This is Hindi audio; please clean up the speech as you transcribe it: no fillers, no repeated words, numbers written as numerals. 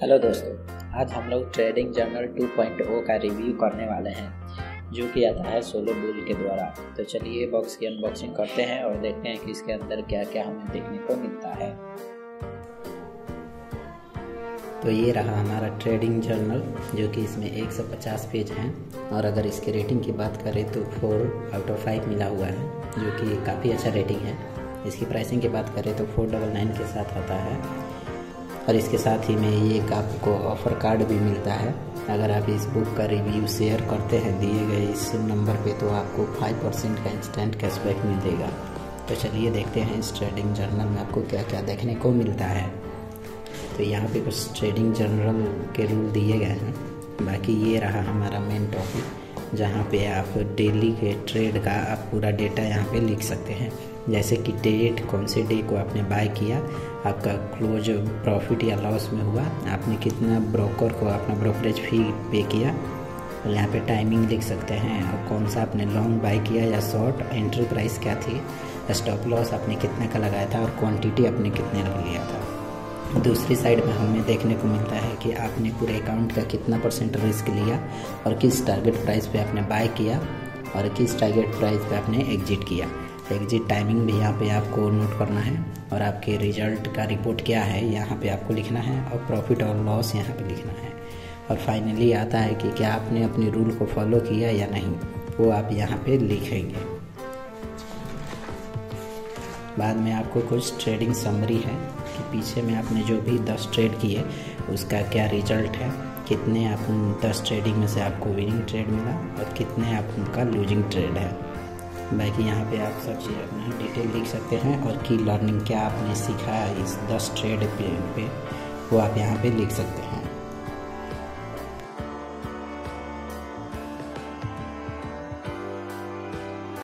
हेलो दोस्तों, आज हम लोग ट्रेडिंग जर्नल 2.0 का रिव्यू करने वाले हैं जो कि आता है सोलो बुल के द्वारा। तो चलिए बॉक्स की अनबॉक्सिंग करते हैं और देखते हैं कि इसके अंदर क्या क्या हमें देखने को मिलता है। तो ये रहा हमारा ट्रेडिंग जर्नल जो कि इसमें 150 पेज हैं और अगर इसके रेटिंग की बात करें तो 4/5 मिला हुआ है जो कि काफ़ी अच्छा रेटिंग है। इसकी प्राइसिंग की बात करें तो 499 के साथ आता है और इसके साथ ही में ये एक आपको ऑफ़र कार्ड भी मिलता है। अगर आप इस बुक का रिव्यू शेयर करते हैं दिए गए इस नंबर पे तो आपको 5% का इंस्टेंट कैशबैक मिलेगा। तो चलिए देखते हैं इस ट्रेडिंग जर्नल में आपको क्या क्या देखने को मिलता है। तो यहाँ पे कुछ ट्रेडिंग जर्नल के रूल दिए गए हैं। बाकी ये रहा हमारा मेन टॉपिक जहाँ पे आप डेली के ट्रेड का आप पूरा डेटा यहाँ पे लिख सकते हैं, जैसे कि डेट, कौन से डे को आपने बाय किया, आपका क्लोज प्रॉफिट या लॉस में हुआ, आपने कितना ब्रोकर को अपना ब्रोकरेज फी पे किया, और यहाँ पे टाइमिंग लिख सकते हैं और कौन सा आपने लॉन्ग बाय किया या शॉर्ट, एंट्री प्राइस क्या थी, स्टॉप लॉस आपने कितने का लगाया था और क्वांटिटी आपने कितने रख लिया था। दूसरी साइड में हमें देखने को मिलता है कि आपने पूरे अकाउंट का कितना % रिस्क लिया और किस टारगेट प्राइस पे आपने बाय किया और किस टारगेट प्राइस पे आपने एग्जिट किया। एग्जिट टाइमिंग भी यहाँ पे आपको नोट करना है और आपके रिजल्ट का रिपोर्ट क्या है यहाँ पे आपको लिखना है और प्रॉफिट और लॉस यहाँ पे लिखना है। और फाइनली आता है कि क्या आपने अपने रूल को फॉलो किया या नहीं, वो आप यहाँ पे लिखेंगे। बाद में आपको कुछ ट्रेडिंग समरी है कि पीछे में आपने जो भी 10 ट्रेड किए उसका क्या रिजल्ट है, कितने आप 10 ट्रेडिंग में से आपको विनिंग ट्रेड मिला और कितने आपका लूजिंग ट्रेड है। बाकी यहाँ पे आप सब चीज़ अपना डिटेल लिख सकते हैं और की लर्निंग क्या आपने सीखा इस 10 ट्रेड पे वो आप यहाँ पे लिख सकते हैं।